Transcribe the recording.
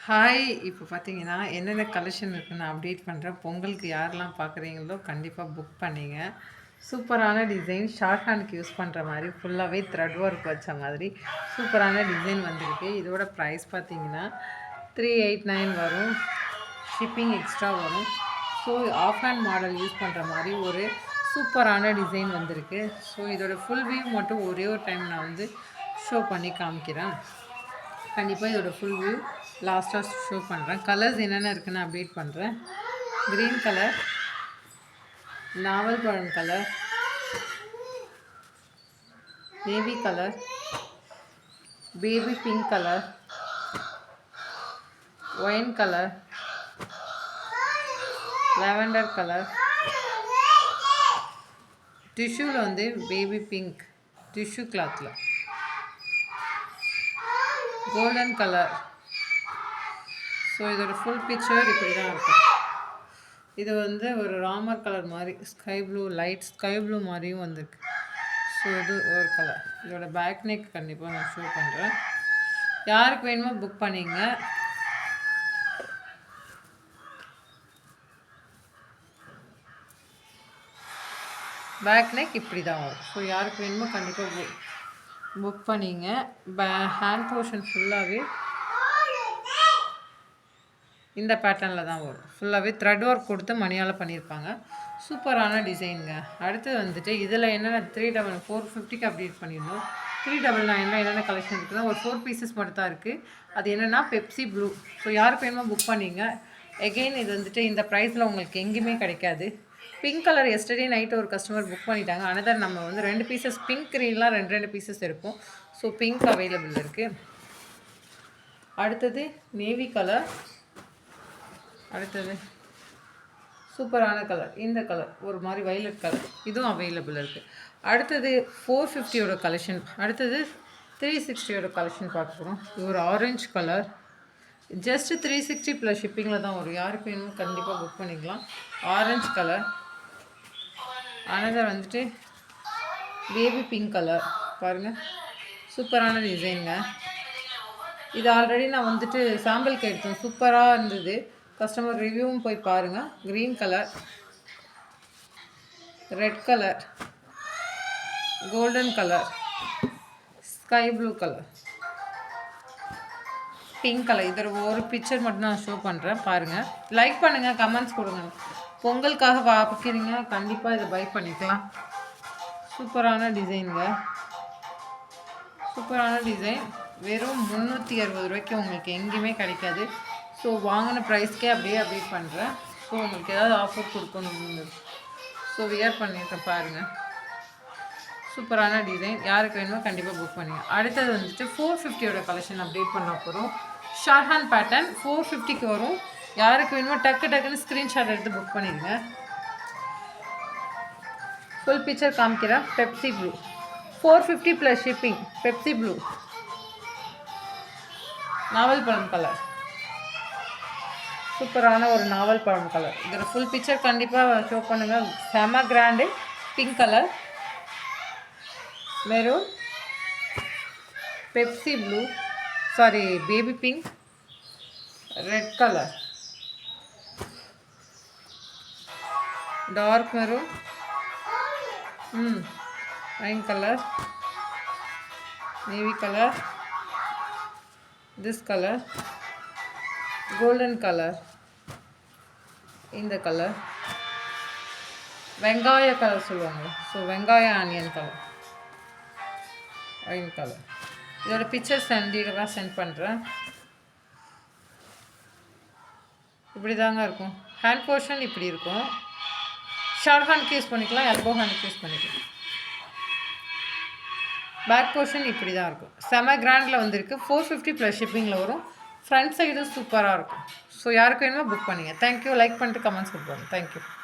Hi! இப்போ பார்த்தீங்கன்னா, என்னென்ன கலெக்ஷன் இருக்குன்னு நான் அப்டேட் பண்ணுறேன். பொங்கலுக்கு யாரெல்லாம் பார்க்குறீங்களோ, கண்டிப்பா புக் பண்ணிங்க. சூப்பரான டிசைன் ஷார்ட் ஹேண்டுக்கு யூஸ் பண்ணுற மாரி, ஃபுல்லாவே த்ரெட் ஒர்க் வச்ச மாதிரி சூப்பரான டிசைன் வந்திருக்கு. இதோட ப்ரைஸ் பார்த்தீங்கன்னா, 389 வரும். ஷிப்பிங் எக்ஸ்ட்ரா வரும். So, half hand model use பண்ணுற மாரி ஒரு சூப்பரான டிசைன் வந்திருக்கு. ஸோ, இதோட ஃபுல் வியூ மட்டும் ஒரே ஒரு டைம் நான் வந்து ஷோ பண்ணி காமிக்கிறேன். கண்டிப்பாக இதோட ஃபுல் வியூ லாஸ்ட்டாக ஷோ பண்ணுறேன். கலர்ஸ் என்னென்ன இருக்குன்னு அப்டேட் பண்ணுறேன். க்ரீன் கலர், நாவல் பழம் colour, navy colour, baby pink colour, wine colour, lavender colour, டிஷ்யூவில் வந்து பேபி பிங்க் டிஷ்யூ கிளாத்தில், கோல்டன் கலர். ஸோ இதோட ஃபுல் பிக்சர் இப்படி தான் இருக்கும். இது வந்து ஒரு ராமர் கலர் மாதிரி sky blue, light sky blue மாதிரியும் வந்திருக்கு. ஸோ இது ஒரு கலர். இதோட பேக் நெக் கண்டிப்பாக நான் ஷோ பண்ணுறேன். யாருக்கு வேணுமோ புக் பண்ணிங்க. பேக் நெக் இப்படி தான் வரும். ஸோ யாருக்கு வேணுமோ கண்டிப்பாக புக் பண்ணிங்க. ஹேண்ட் போர்ஷன் ஃபுல்லாகவே இந்த பேட்டர்னில் தான் வரும். ஃபுல்லாகவே த்ரெட் ஒர்க் கொடுத்து மணியால் பண்ணியிருப்பாங்க. சூப்பரான டிசைனுங்க. அடுத்தது வந்துட்டு இதில் என்னென்ன 450க்கு அப்டேட் பண்ணியிருந்தோம். 399 என்னென்ன கலெக்ஷன் இருக்குதுன்னா ஒரு 4 பீசஸ் மட்டும் தான் இருக்குது. அது என்னென்னா பெப்சி ப்ளூ. ஸோ யாருக்கு வேணுமோ புக் பண்ணிங்க. எகெயின் இது வந்துட்டு இந்த ப்ரைஸில் உங்களுக்கு எங்கேயுமே கிடைக்காது. பிங்க் கலர் எஸ்டர்டே நைட்டு ஒரு கஸ்டமர் புக் பண்ணிட்டாங்க. அனதர் நம்ம வந்து 2 பீசஸ் பிங்க் க்ரீன்லாம் 2 பீசஸ் இருக்கும். ஸோ பிங்க் அவைலபிள் இருக்குது. அடுத்தது நேவி கலர். அடுத்தது சூப்பரான கலர், இந்த கலர் ஒரு மாதிரி வைலட் கலர், இதுவும் அவைலபிள் இருக்குது. அடுத்தது 450யோட கலெக்ஷன். அடுத்தது 360யோட கலெக்ஷன் பார்க்குறோம். இது ஒரு ஆரஞ்சு கலர். ஜஸ்ட் 360 ப்ளஸ் ஷிப்பிங்கில் தான் வரும். யாருக்கு வேணுமோ கண்டிப்பாக புக் பண்ணிக்கலாம். Orange colour. அனதர் வந்துட்டு பேபி பிங்க் கலர். பாருங்கள், சூப்பரான டிசைனுங்க. இது ஆல்ரெடி நான் வந்துட்டு சாம்பிளுக்கு எடுத்தேன். சூப்பராக இருந்தது. கஸ்டமர் ரிவ்யூவும் போய் பாருங்கள். Green colour, red colour, golden colour, sky blue colour, pink colour. இதில் ஒரு பிக்சர் மட்டும் நான் ஷோ பண்ணுறேன். பாருங்கள், லைக் பண்ணுங்கள், கமெண்ட்ஸ் கொடுங்க. பொங்கலுக்காக பார்க்குறீங்க, கண்டிப்பாக இதை பை பண்ணிக்கலாம். சூப்பரான டிசைனுங்க. சூப்பரான டிசைன். வெறும் 360 ரூபாய்க்கு உங்களுக்கு எங்கேயுமே கிடைக்காது. ஸோ வாங்கின ப்ரைஸ்க்கே அப்படியே அப்டேட் பண்ணுறேன். ஸோ உங்களுக்கு ஏதாவது ஆஃபர் கொடுக்கணும். ஸோ வியர் பண்ணியிருக்கேன் பாருங்கள். சூப்பரான டிசைன். யாருக்கு வேணுமோ கண்டிப்பாக புக் பண்ணுங்க. அடுத்தது வந்துட்டு 450யோட கலெக்ஷன் அப்டேட் பண்ண போகிறோம். ஷார்ட் ஹேண்ட் பேட்டர்ன் 450க்கு வரும். யாருக்கு வேணுமோ டக்குன்னு ஸ்க்ரீன்ஷாட் எடுத்து புக் பண்ணிடுங்க. ஃபுல் பிக்சர் காமிக்கிறேன். Pepsi blue 450 plus shipping. Pepsi blue, நாவல் பழம் கலர். சூப்பரான ஒரு நாவல் பழம் கலர். இதில் ஃபுல் பிக்சர் கண்டிப்பாக ஷோ பண்ணுங்கள். செம grand. Pink colour, maroon, Pepsi blue, sorry baby pink, red colour, dark maroon, wine colour, navy colour, this colour, golden colour, இந்த கலர், வெங்காய கலர் சொல்லுவாங்க. ஸோ வெங்காய ஆனியன் கலர், வைன் கலர். இதோட picture send பண்ணுறேன். இப்படி தாங்க இருக்கும். ஹேண்ட் போர்ஷன் இப்படி இருக்கும். ஷார்ட் ஹேண்டுக்கு யூஸ் பண்ணிக்கலாம், எல்போ ஹேண்டுக்கு யூஸ் பண்ணிக்கலாம். பேக் போர்ஷன் இப்படி தான் இருக்கும். செம கிராண்டில் வந்துருக்கு. 450 ப்ளஸ் ஷிப்பிங்கில் வரும். ஃப்ரண்ட் சைடும் சூப்பராக இருக்கும். ஸோ யாருக்கு வேணுமோ புக் பண்ணுங்கள். தேங்க்யூ. லைக் பண்ணிட்டு கமெண்ட்ஸ் கொடுப்பாங்க. தேங்க்யூ.